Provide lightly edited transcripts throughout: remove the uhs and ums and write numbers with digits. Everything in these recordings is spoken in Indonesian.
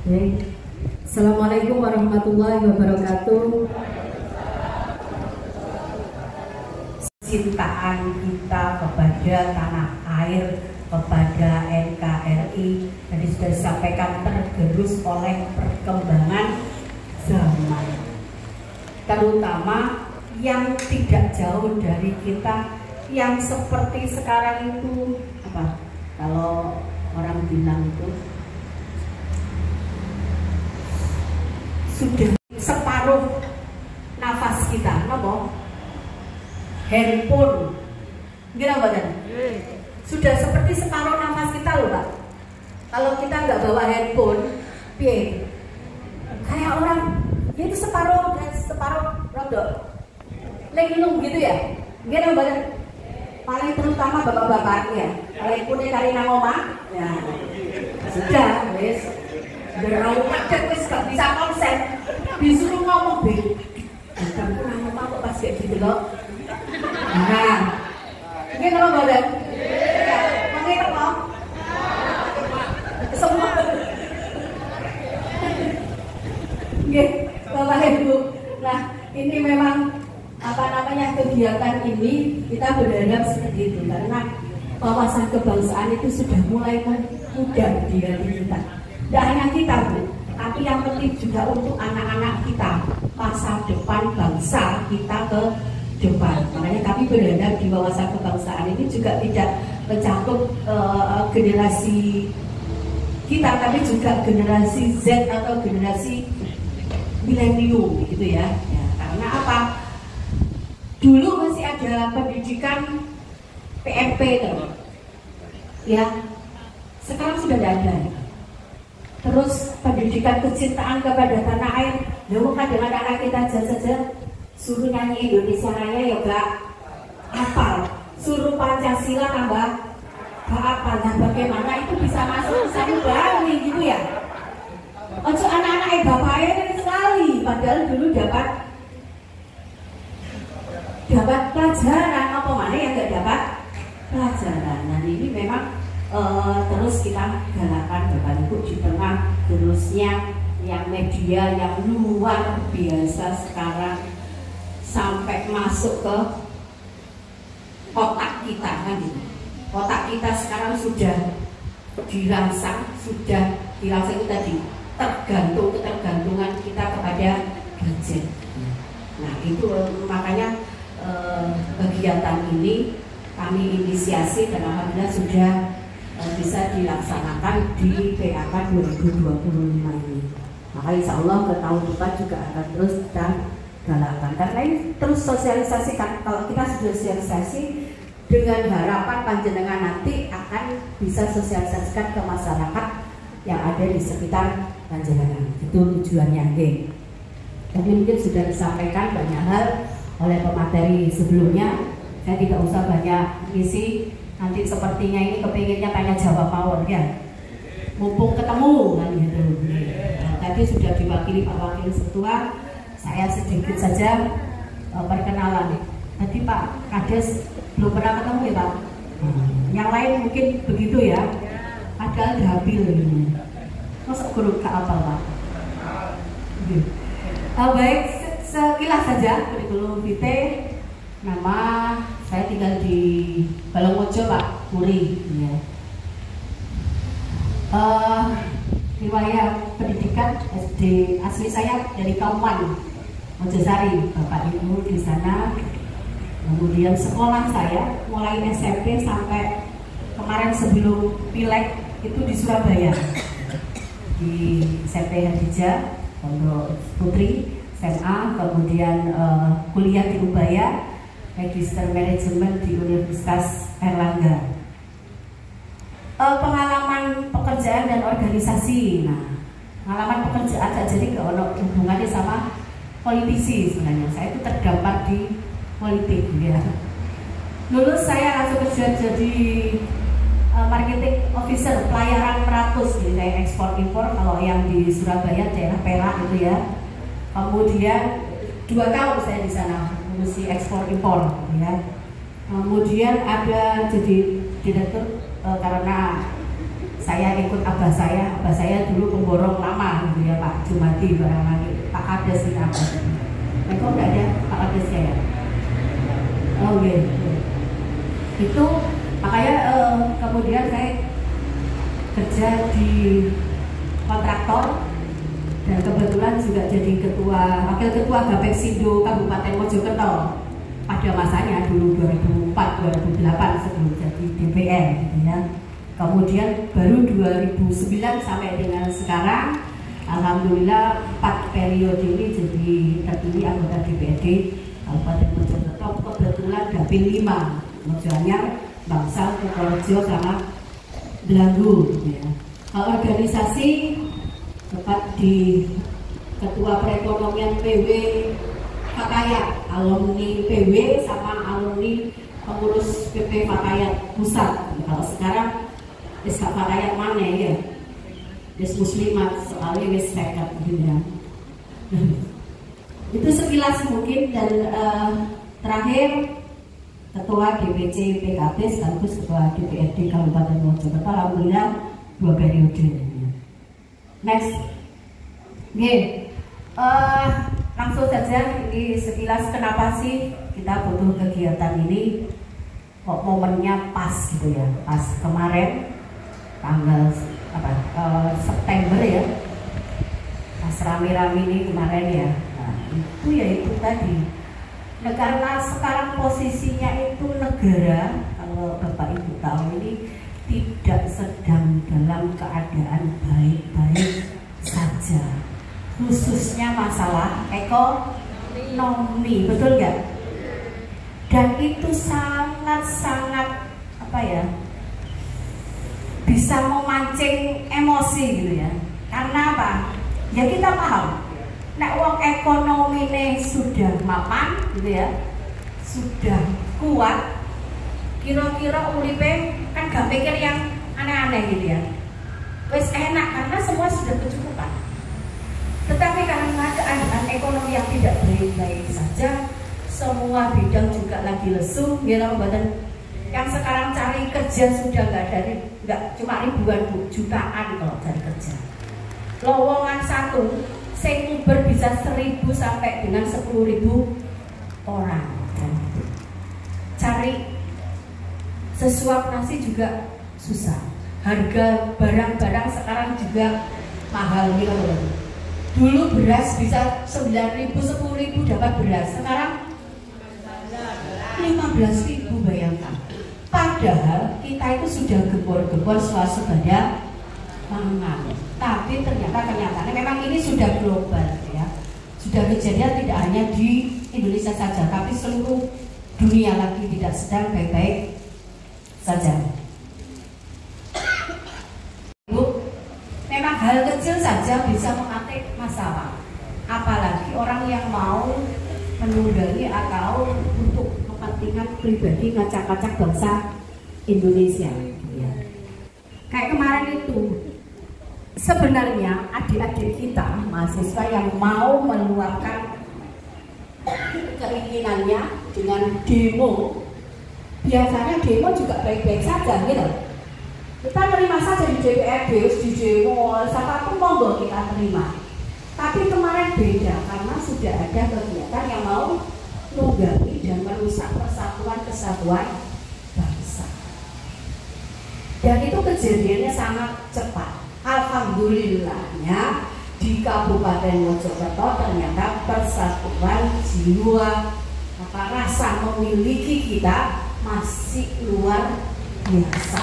Baik. Assalamualaikum warahmatullahi wabarakatuh. Cintaan kita kepada tanah air, kepada NKRI tadi sudah disampaikan, tergerus oleh perkembangan zaman, terutama yang tidak jauh dari kita, yang seperti sekarang itu apa? Kalau orang bilang itu sudah separuh nafas kita, nopo? Handphone, gimana badan? Sudah seperti separuh nafas kita loh Pak. Kalau kita nggak bawa handphone, piye? Kayak orang, ya itu separuh rodok, lenglung gitu ya. Gimana badan? Paling terutama bapak-bapaknya, handphone kali nang omah, ya sudah, wes. Berau macet wis gak bisa konsen, disuruh ngomong be. Kamu nang omah kok pas kayak gitu loh. Nah, ini kalau badan, mangi apa? Semua. Oke, Bapak Ibu. Nah, ini memang apa namanya kegiatan ini kita berharap seperti itu karena wawasan kebangsaan itu sudah mulai memudar di hati kita. Tidak hanya kita Bu, tapi yang penting juga untuk anak-anak kita, masa depan bangsa kita ke depan. Makanya kami berharap di wawasan kebangsaan ini juga tidak mencakup generasi kita, tapi juga generasi Z atau generasi milenium gitu ya. Ya. Karena apa? Dulu masih ada pendidikan PMP kan? Ya, sekarang sudah tidak ada. Terus pendidikan kecintaan kepada tanah air, lalu kadang-kadang anak kita saja suruh nyanyi Indonesia Raya ya gak hafal, suruh Pancasila tambah gak hafal. Nah bagaimana itu bisa masuk, bisa dibangun gitu ya? Ojo anak-anak bapaknya ini sekali, padahal dulu dapat pelajaran, apa mana yang gak dapat pelajaran. Nah ini memang terus kita galakan Bapak Ibu di tengah gerusnya yang media yang luar biasa sekarang sampai masuk ke otak kita kan gitu. Otak kita sekarang sudah dirangsang itu tadi, ketergantungan kita kepada gadget. Nah itu makanya kegiatan ini kami inisiasi dan alhamdulillah sudah bisa dilaksanakan di PAK 2025 ini. Maka insya Allah ke tahun depan juga akan terus kita galakkan. Karena ini terus sosialisasikan. Kalau kita sudah sosialisasi dengan harapan panjenengan nanti akan bisa sosialisasikan ke masyarakat yang ada di sekitar panjenengan. Itu tujuannya, nggih. Tadi mungkin sudah disampaikan banyak hal oleh pemateri sebelumnya. Saya tidak usah banyak isi. Nanti sepertinya ini kepinginnya tanya jawab mawon ya. Mumpung ketemu kan gitu. Nah, tadi sudah diwakili Pak Wakil Ketua. Saya sedikit saja perkenalan. Tadi Pak Kades belum pernah ketemu ya Pak. Yang lain mungkin begitu ya. Padahal diambil ini. Masa guru ke apa Pak? Baik, sekilas saja kurikulum vitae. Nama saya tinggal di Balongmojo Pak, Muri. Ya. Riwayat pendidikan SD asli saya dari Kauman, Mojosari, Bapak Ibu di sana. Kemudian sekolah saya mulai SMP sampai kemarin sebelum pileg itu di Surabaya, di SMP Hadijah, Pondok Putri, SMA, kemudian kuliah di Ubaya, Magister Manajemen di Universitas Airlangga. Pengalaman pekerjaan dan organisasi. Nah, pengalaman pekerjaan saja jadi gak ada hubungannya sama politisi sebenarnya. Saya itu terdampar di politik ya. Lulus saya langsung kerja jadi marketing officer pelayaran peratus di daerah ekspor impor. Kalau yang di Surabaya daerah Perak itu ya. Kemudian 2 tahun saya di sana ngurusi ekspor impor ya. Kemudian ada jadi direktur karena saya ikut abah saya dulu pemborong lama Jumadi barang lagi Pak Kades kita apa? Kok nggak ada Pak Kadesnya ya? Oh iya. Itu makanya kemudian saya kerja di kontraktor dan kebetulan juga jadi wakil ketua Gapeksindo Kabupaten Mojokerto pada masanya dulu 2004-2008 sebelum jadi DPR gitu ya. Kemudian baru 2009 sampai dengan sekarang alhamdulillah 4 periode ini jadi terpilih anggota DPRD Kabupaten Mojokerto, kebetulan dapil 5 Mojoanyar, Bangsal, Kutorejo sama Belanggu gitu ya. Organisasi tepat di Ketua Perekonomian PW Fatayat, alumni PW sama alumni pengurus PP Fatayat Pusat. Kalau sekarang Desa Fatayat mana ya? Des Muslimat soalnya wis sekat gitu ya. Itu sekilas mungkin. Dan terakhir Ketua DPC PKB sekaligus Ketua DPRD Kabupaten Mojokerto, alhamdulillah 2 periode. Next, langsung saja ini sekilas kenapa sih kita butuh kegiatan ini, kok momennya pas gitu ya, pas kemarin tanggal September ya, pas rame-rame ini kemarin ya. Nah, itu tadi. Nah, karena sekarang posisinya itu negara, kalau Bapak Ibu tahu ini tidak sedang dalam keadaan baik-baik saja, khususnya masalah ekonomi, betul nggak? Dan itu sangat-sangat bisa memancing emosi gitu ya. Karena apa? Ya kita paham, nek wong ekonomi nih sudah mapan gitu ya, sudah kuat, kira-kira uripe kan gak mikir yang aneh-aneh gitu ya, wes enak karena semua sudah kecukupan. Tetapi karena keadaan ekonomi yang tidak baik-baik saja, semua bidang juga lagi lesu, badan yang sekarang cari kerja sudah nggak cuma ribuan jutaan kalau cari kerja. Lowongan satu, sing Uber bisa 1.000 sampai dengan 10.000 orang. Cari sesuap nasi juga susah. Harga barang-barang sekarang juga mahal gitu loh. Dulu beras bisa 9.000, 10.000 dapat beras. Sekarang 15.000, bayangkan. Padahal kita itu sudah gempor-gempor swasembada pangan. Tapi ternyata kenyataannya memang ini sudah global ya. Sudah kejadian tidak hanya di Indonesia saja, tapi seluruh dunia lagi tidak sedang baik-baik saja. Bu, memang hal kecil saja bisa memantik masalah. Apalagi orang yang mau menunggangi atau untuk kepentingan pribadi ngacak-ngacak bangsa Indonesia. Ya. Kayak kemarin itu, sebenarnya adik-adik kita mahasiswa yang mau meluapkan keinginannya dengan demo, biasanya demo juga baik-baik saja gitu. Kita terima saja di DPRD, di demo, siapapun monggo kita terima. Tapi kemarin beda karena sudah ada kegiatan yang mau menunggangi dan merusak persatuan kesatuan bangsa. Dan itu kejadiannya sangat cepat. Alhamdulillahnya di Kabupaten Mojokerto ternyata persatuan jiwa rasa memiliki kita masih luar biasa.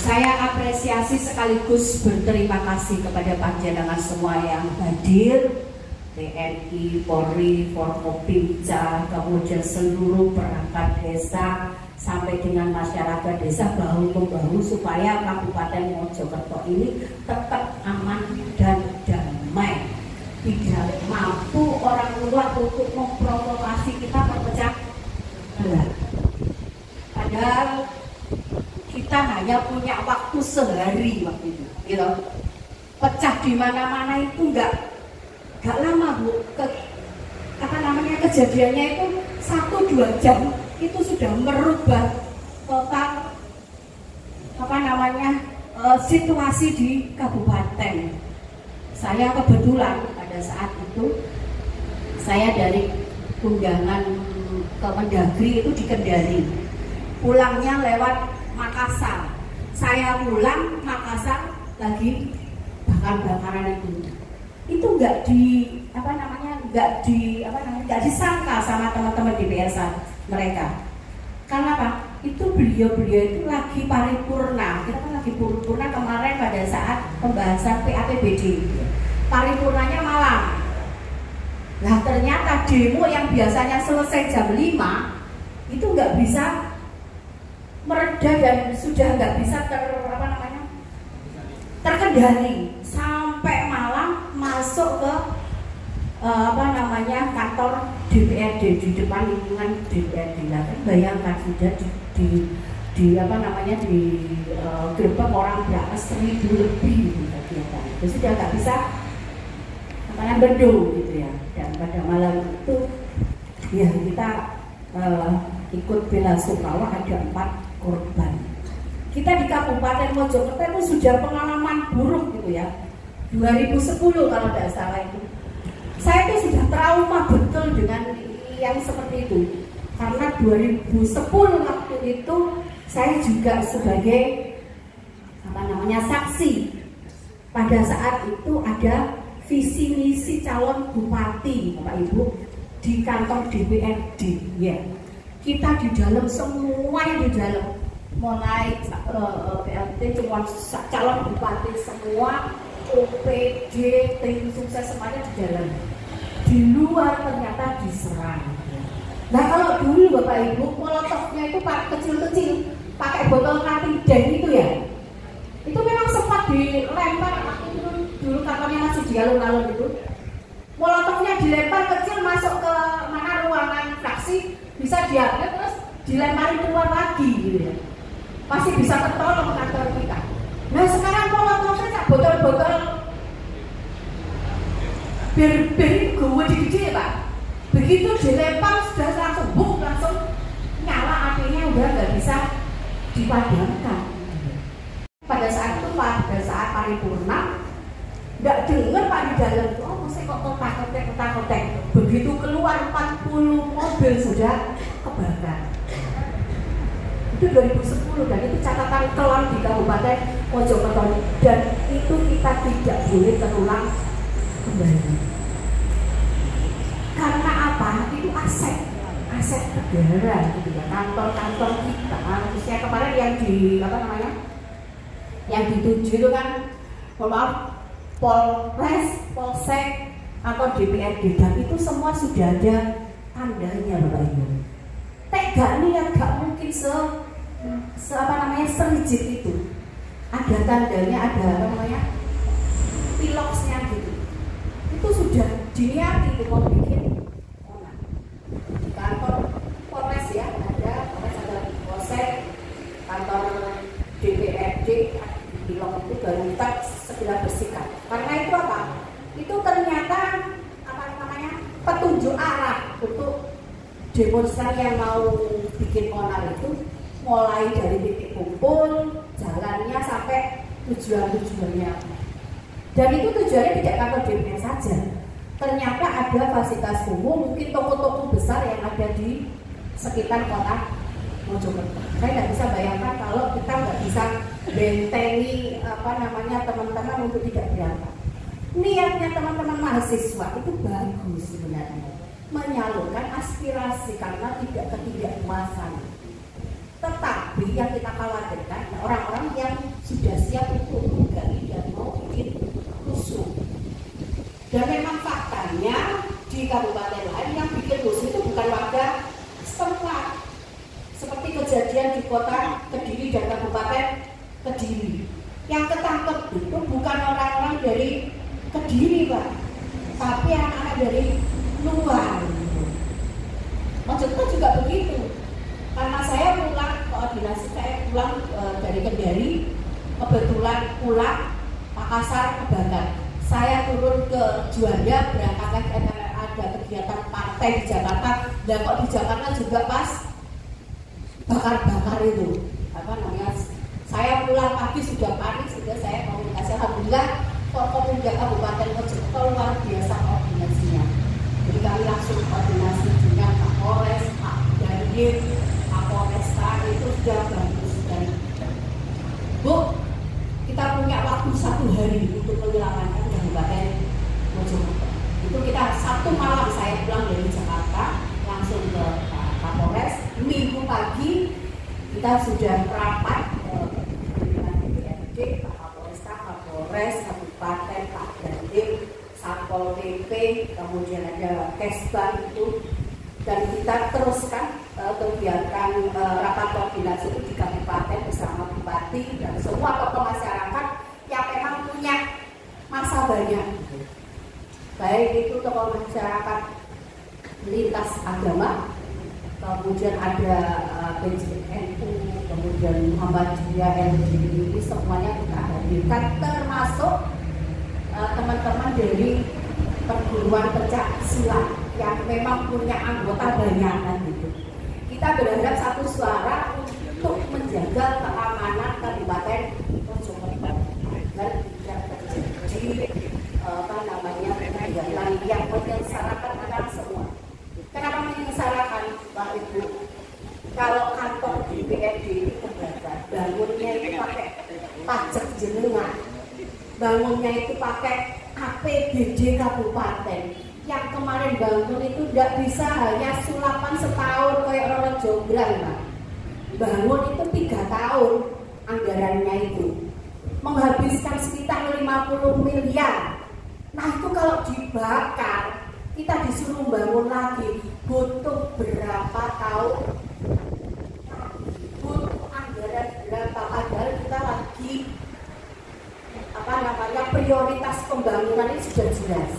Saya apresiasi sekaligus berterima kasih kepada panjenengan semua yang hadir, TNI, Polri, Forkopimda, kemudian seluruh perangkat desa sampai dengan masyarakat desa bahu-membahu supaya Kabupaten Mojokerto ini tetap aman dan damai. Tidak mampu orang luar untuk memprovokasi kita berpecah belah. Padahal kita hanya punya waktu sehari waktu itu, gitu. Pecah di mana-mana itu nggak lama Bu. Kejadiannya itu 1-2 jam itu sudah merubah total situasi di kabupaten. Saya kebetulan pada saat itu saya dari undangan ke Mendagri itu di Kendari, pulangnya lewat Makassar. Saya pulang Makassar lagi bakar-bakaran itu nggak disangka sama teman-teman di PSA mereka. Karena apa? Itu beliau itu lagi paripurna. Kita kan lagi paripurna kemarin pada saat pembahasan PAPBD. Paripurnanya malam. Nah ternyata demo yang biasanya selesai jam 5 itu nggak bisa mereda dan sudah nggak bisa terkendali sampai malam masuk ke kantor DPRD di depan lingkungan DPRD. Lah kan bayangkan sudah di gerbang orang berapa 1.000 lebih kegiatan itu sudah nggak bisa bendung gitu ya. Dan pada malam itu ya kita ikut bela sungkawa, ada 4 korban. Kita di Kabupaten Mojokerto itu sudah pengalaman buruk gitu ya. 2010 kalau tidak salah itu. Saya itu sudah trauma betul dengan yang seperti itu. Karena 2010 waktu itu saya juga sebagai saksi. Pada saat itu ada visi misi calon bupati Bapak Ibu di kantor DPRD ya. Kita di dalam, semua yang di dalam, mulai PLT cuma calon bupati semua, OPD, tim sukses semuanya di dalam. Di luar ternyata diserang. Nah kalau dulu Bapak Ibu, molotofnya itu kecil-kecil, pakai botol kartiden itu ya, itu memang sempat dilempar. Dulu kantornya masih di alun-alun itu, molotofnya dilempar kecil masuk ke ruangan fraksi, bisa diambil terus dilempari keluar lagi gitu ya. Masih bisa ketolong kantor kita. Nah sekarang molotofnya botol-botol bir gede Pak. Begitu dilempar sudah langsung nyala, apinya udah nggak bisa dipadamkan. Pada saat itu pada saat paripurna nggak dengar Pak di dalam itu, masih kok kotak-kotak. Begitu keluar 40 mobil sudah kebakar. Itu 2010 dan itu catatan kelam di Kabupaten Mojokerto, dan itu kita tidak boleh terulang kembali. Karena apa? Itu aset negara gitu ya. Kantor-kantor kita, khususnya kemarin yang yang dituju itu kan Polres, Polsek atau DPRD, dan itu semua sudah ada tandanya Bapak Ibu. Tega nih ya, gak mungkin serigit itu. Ada tandanya, ada piloksnya gitu. Itu sudah diniati itu mau bikin onar. Di kantor Polres ya, ada Polres, ada Polsek, kantor DPRD, pilok itu baru kita segera bersikap. Karena itu apa? Itu ternyata petunjuk arah untuk demonstran yang mau bikin onar itu, mulai dari titik kumpul, jalannya sampai tujuannya. Dan itu tujuannya tidak kantor DPR saja. Ternyata ada fasilitas umum, mungkin toko-toko besar yang ada di sekitar kota Mojokerto. Saya nggak bisa bayangkan kalau kita nggak bisa bentengi teman-teman untuk tidak berangkat. Niatnya teman-teman mahasiswa itu bagus sebenarnya, menyalurkan aspirasi karena ketidakpuasan. Tetapi yang kita khawatirkan orang-orang yang sudah siap untuk menggali dan mau bikin rusuh. Dan memang faktanya di kabupaten lain yang bikin rusuh itu bukan warga setempat. Seperti kejadian di kota Kediri dan Kabupaten Kediri. Yang ketangkep itu bukan orang-orang dari Kediri Pak, tapi anak-anak dari luar. Maksudnya juga begitu. Karena saya pulang koordinasi, saya pulang dari Kendari, kebetulan pulang Makassar kebakar. Saya turun ke Juanda, berangkat ada kegiatan partai di Jakarta. Dan kok di Jakarta juga pas bakar-bakar itu, saya pulang pagi sudah panik, juga saya komunikasi. Alhamdulillah Forkopimda Kabupaten Mojokerto luar biasa koordinasinya. Jadi kami langsung koordinasi dengan Pak Polres, Pak Dandim, Pak Polresta, itu sudah bagus. Dan Bu, kita punya waktu 1 hari untuk menyelamatkan Kabupaten Mojokerto. Itu kita Sabtu malam saya pulang dari Jakarta langsung ke Pak Polres. Minggu pagi kita sudah rapat dengan DPRD, Pak Kapolresta, Kapolres, Kabupaten, Pak Dandim, Satpol PP, kemudian ada Kesban itu, dan kita teruskan kegiatan rapat koordinasi itu di kabupaten bersama bupati dan semua tokoh masyarakat yang memang punya masa banyak, baik itu tokoh masyarakat lintas agama, kemudian ada PJNU, kemudian Muhammadiyah, LGBTI, semuanya kita hadirkan, termasuk teman-teman dari perguruan pencak silat yang memang punya anggota banyak kan gitu. Kita berharap satu suara untuk menjaga keamanan Kabupaten Mojokerto agar tidak terjadi kegiatan yang menyengsarakan kita semua. Kenapa menyengsarakan Pak Ibu? Kalau kantor DPRD itu terbakar, bangunnya itu pakai pajak jenengan, bangunnya itu pakai APBD kabupaten. Yang kemarin bangun itu tidak bisa hanya sulapan setahun kayak orang Jogran, Pak. Bangun itu 3 tahun anggarannya itu, menghabiskan sekitar 50 miliar. Nah itu kalau dibakar, kita disuruh bangun lagi, butuh berapa tahun, butuh anggaran berapa, padahal kita lagi prioritas pembangunan ini sudah jelas.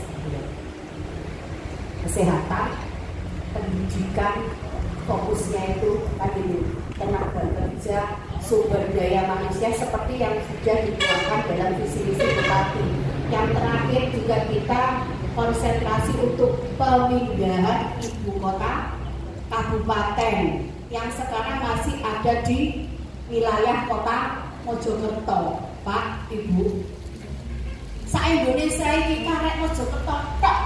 Kesehatan, pendidikan, fokusnya itu tadi tenaga kerja, sumber daya manusia seperti yang sudah dituangkan dalam visi misi bupati. Yang terakhir juga kita konsentrasi untuk pemindahan ibu kota kabupaten yang sekarang masih ada di wilayah kota Mojokerto, Pak, Ibu. Sa-Indonesia ini karek Mojokerto tok.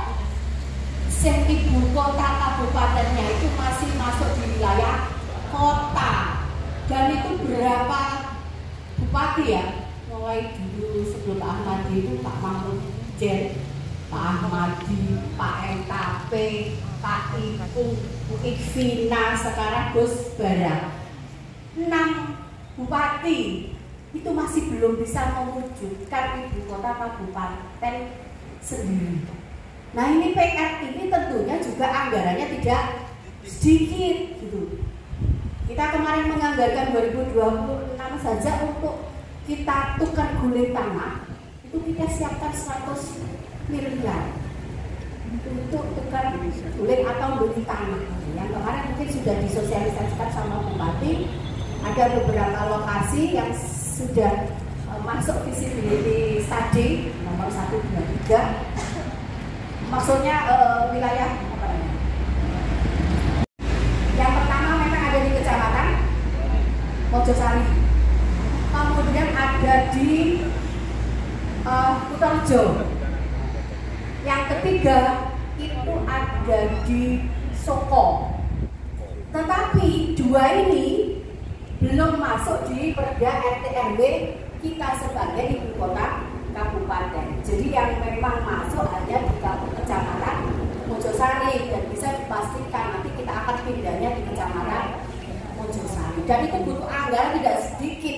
Sing ibu kota kabupatennya itu masih masuk di wilayah kota. Dan itu berapa bupati ya? Mulai dulu sebelum Pak Ahmadi itu Pak Mahmud Jen, Pak Ahmadi, Pak NKP, Pak Ipung, Bu Ikvina, sekarang Gus Bara. 6 bupati itu masih belum bisa mewujudkan ibu kota kabupaten sendiri. Nah ini PR ini tentunya juga anggarannya tidak sedikit gitu. Kita kemarin menganggarkan 2026 saja untuk kita tukar guling tanah itu kita siapkan 100 miliar untuk tukar guling atau beli tanah. Yang kemarin mungkin sudah disosialisasikan sama bupati. Ada beberapa lokasi yang sudah masuk visibility study nomor 1, 2, 3. Maksudnya wilayah apa namanya? Yang pertama memang ada di Kecamatan Mojosari. Kemudian ada di Kutorejo. Yang ketiga itu ada di Soko. Tetapi 2 ini belum masuk di Perda RT RW kita sebagai ibu kota kabupaten. Jadi yang memang masuk hanya di Kecamatan Mojosari dan bisa dipastikan nanti kita akan pindahnya di Kecamatan Mojosari. Dan itu butuh anggaran tidak sedikit,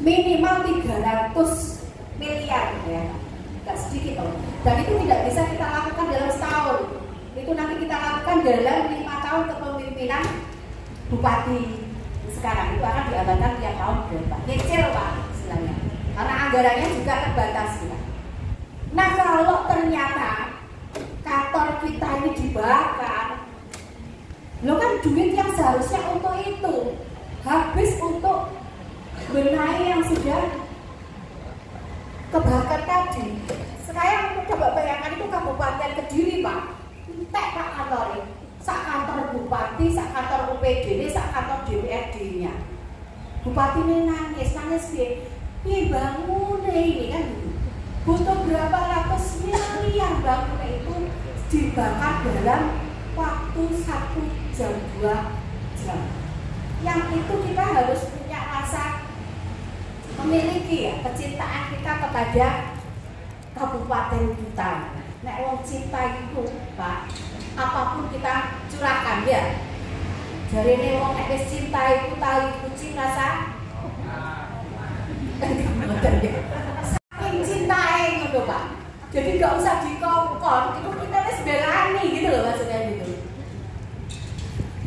minimal 300 miliar ya, tidak sedikit loh. Dan itu tidak bisa kita lakukan dalam setahun. Itu nanti kita lakukan dalam 5 tahun kepemimpinan bupati. Sekarang itu akan diabaikan tiap tahun berapa? Kecil Pak istilahnya. Karena anggarannya juga terbatas ya. Nah kalau ternyata kantor kita ini dibakar, lo kan duit yang seharusnya untuk itu habis untuk benahi yang sudah kebakar tadi. Sekarang coba bayangkan itu Kabupaten Kediri Pak, entek Pak kantornya. Sak kantor bupati, sak kantor UPD, sak kantor DPRD-nya. Bupati ini nangis piye? ini bangun ini kan butuh berapa ratus miliar bangun itu dibakar dalam waktu 1 jam 2 jam. Yang itu kita harus punya rasa memiliki ya kecintaan kita kepada kabupaten kita. Nek wong cinta itu Pak, apapun kita curahkan ya. Jarine wong nek wis cinta itu tali kucing rasa saking cintae ngono Pak. Jadi nggak usah dikongkon, itu kita wis belani gitu loh maksudnya gitu.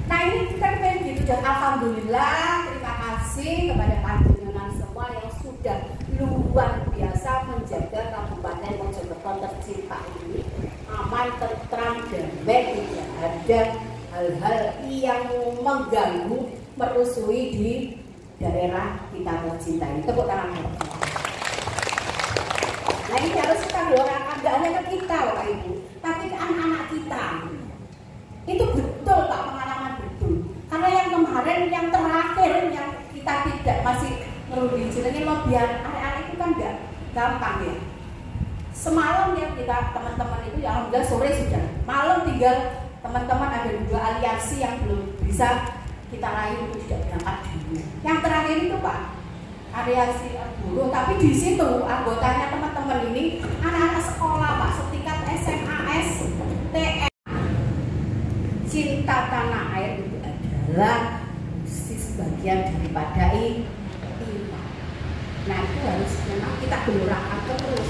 Nah ini kita pengen gitu dan alhamdulillah terima kasih kepada panjenengan semua yang sudah luar biasa menjaga Kabupaten Mojokerto tercinta ini aman, tentram, damai, tidak ada hal-hal yang mengganggu, merusui di daerah kita tercinta ini. Tepuk tangan semua. Nah ini harus kita doakan, tidak hanya ke kita Bapak Ibu, tapi ke anak-anak kita. Itu betul Pak, pengalaman betul. Karena yang kemarin, yang terakhir, yang kita tidak masih ngerudi jenenge lo biar area itu kan enggak gampang ya. Semalam ya kita teman-teman itu ya alhamdulillah sore sudah. Malam tinggal teman-teman ada 2 aliansi yang belum bisa kita raih untuk tidak berangkat dulu. Yang terakhir itu Pak, aliansi buruh, tapi di situ anggotanya teman-teman ini anak-anak sekolah Pak, setingkat SMA, STM. Cinta tanah air itu adalah bagian daripada iman. Nah itu harus memang kita gelorakan terus.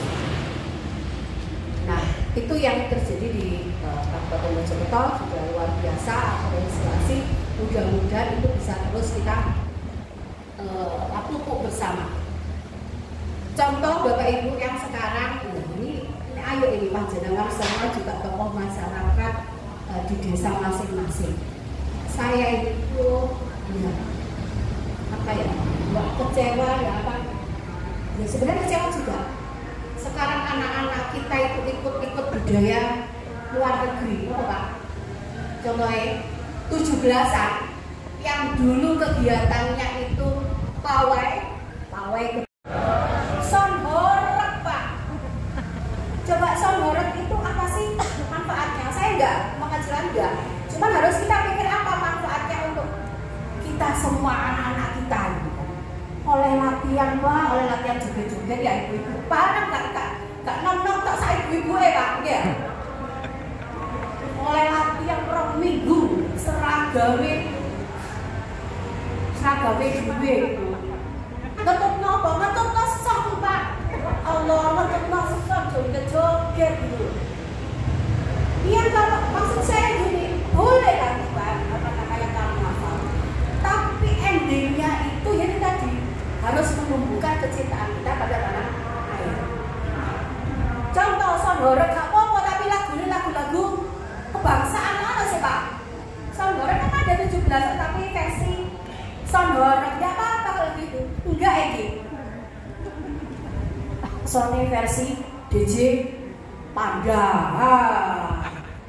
Nah itu yang terjadi di Kabupaten Mojokerto sudah luar biasa apresiasi. Mudah-mudahan itu bisa terus kita pupuk bersama. Contoh Bapak Ibu yang sekarang ini ayo ini panjenengan semua juga tokoh masyarakat di desa masing-masing. Saya itu ya apa ya, nggak kecewa ya apa? Ya sebenarnya kecewa juga. Sekarang anak-anak kita itu ikut budaya luar negeri, Pak. Contohnya 17-an yang dulu kegiatannya itu pawai sonhorek Pak. Coba sonhorek itu apa sih manfaatnya? Saya enggak mengajarkan enggak. Cuman harus kita pikir apa manfaatnya untuk kita semua anak-anak kita. Oleh latihan Pak, oleh latihan joget-joget ya ibu-ibu. Parang enggak nom-nom tak saya ibu-ibu Pak, nggih. Oleh latihan 2 minggu seragame duwe. Ngetutno apa? Ngetutno sok Pak. Allah ngetutno sok joget-joget gitu. Iya kalau maksud saya gini, boleh kan Pak, apa namanya kamu hafal. Tapi endingnya itu ya tadi harus menumbuhkan kecintaan kita pada tanah air. Contoh sonhorek gak apa-apa tapi lagu-lagu kebangsaan mana sih Pak? Sonhorek kan ada 17 tapi versi sonhorek gak apa-apa kalau gitu. Enggak gitu. Soalnya versi DJ Panda.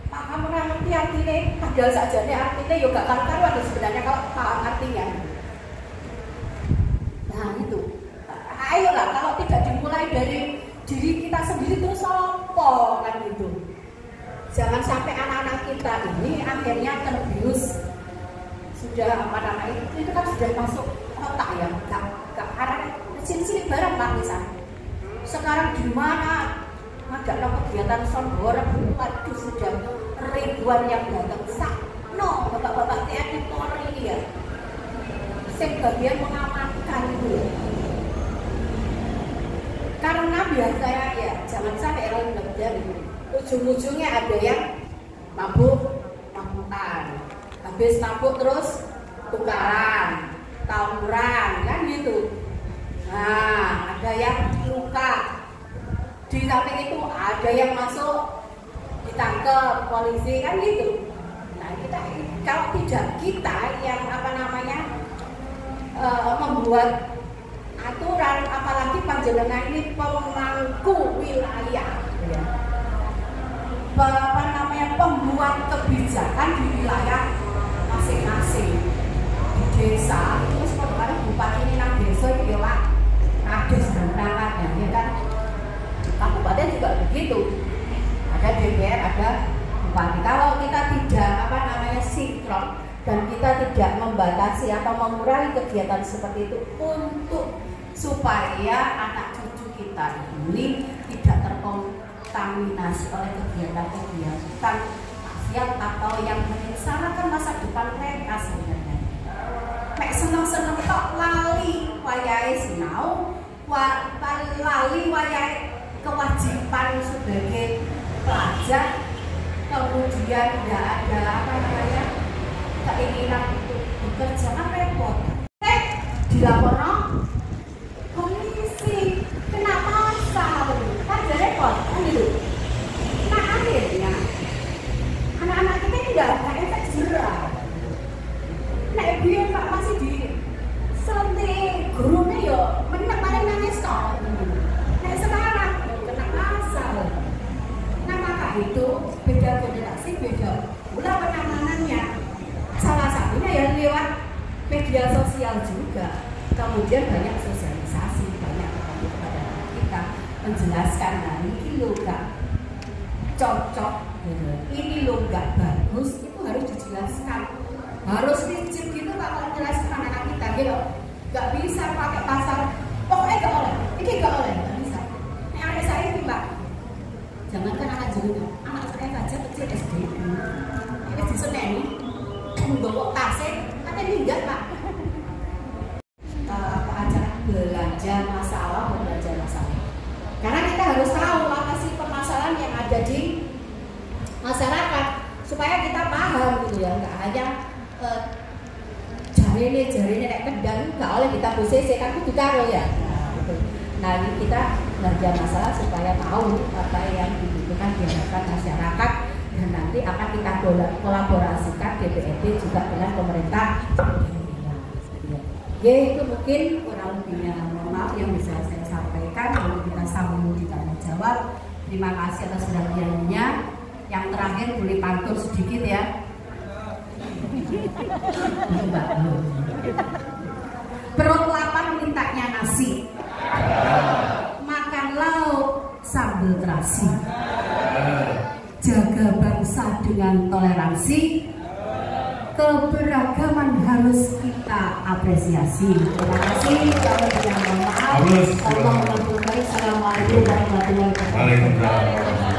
Pak kamu ngerti artinya? Padahal saja nih artinya juga karu-karuan sebenarnya kalau paham artinya. Nah itu. Ayolah kalau tidak dimulai dari diri kita sendiri terus sopo kan gitu. Jangan sampai anak-anak kita ini akhirnya terbius sudah apa namanya itu kan sudah masuk otak ya, gak arah kecil-kecil barang Pak misalnya. Sekarang di mana ada kegiatan sonhorek, waduh sudah ribuan yang datang. Sakno bapak-bapak TNI Polri ya, sebagian mengamankan itu. Karena biasanya ya jangan sampai orang terjadi. Ujung-ujungnya ada yang mabuk-mabukan, habis mabuk terus tukaran, tawuran kan gitu. Nah ada yang luka, di samping itu ada yang masuk ditangkap polisi kan gitu. Nah kita kalau tidak kita yang apa namanya membuat aturan, apalagi panjenengan ini pemangku wilayah ya. Apa namanya pembuat kebijakan di wilayah masing-masing di desa. Terus kemarin bupati ini nang desa itu ya Pak, kades semangatnya, ya kan? Kabupaten juga begitu. Ada DPR, ada bupati. Kalau kita tidak sinkron dan kita tidak membatasi atau mengurangi kegiatan seperti itu untuk supaya anak cucu kita ini tidak terkontaminasi oleh kegiatan maksiat atau yang menyengsarakan masa depan mereka sebenarnya. Mek seneng-seneng tok lali wayahe sinau, lali wayahe kewajiban sebagai pelajar, kemudian tidak ada keinginan untuk bekerja, kan repot. Dilaporkan komisi kenapa sahur kan repot kan gitu. Nah akhirnya anak-anak kita ini nggak efek jerah. Nek biar pak masih di selentik gurunya yo menang paling nangis kok. Nek sekarang kena asal. Nah maka itu beda generasi, beda pula penanganannya. Salah satunya ya lewat media sosial juga. Kemudian banyak sosialisasi, banyak kepada kita menjelaskan, nah ini lo gak cocok, ini lo gak bagus, itu harus dijelaskan, harus rigid gitu pak kalau menjelaskan anak kita gitu, gak bisa pakai pasar, pokoknya gak oleh, ini gak oleh, gak bisa. Nah anak saya ini pak, jangankan anak jauh, anak saya saja kecil SD, ini diseneni, bawa tasnya, katanya minggat pak. Belanja masalah. Karena kita harus tahu apa sih permasalahan yang ada di masyarakat supaya kita paham gitu ya, nggak hanya jari ini kayak kendang nggak oleh kita posisi kan itu karo ya. Nah ini kita belanja masalah supaya tahu apa yang dibutuhkan diharapkan masyarakat dan nanti akan kita kolaborasikan DPRD juga dengan pemerintah. Ya itu mungkin kurang lebihnya, mohon maaf yang bisa saya sampaikan. Lalu kita sambung ditanya jawab. Terima kasih atas perhatiannya. Yang terakhir boleh pantun sedikit ya. Perut lapar mintanya nasi, makan lauk sambal terasi, jaga bangsa dengan toleransi, keberagaman harus kita apresiasi. Terima kasih. Kalau tidak mohon maaf. Assalamualaikum warahmatullahi wabarakatuh.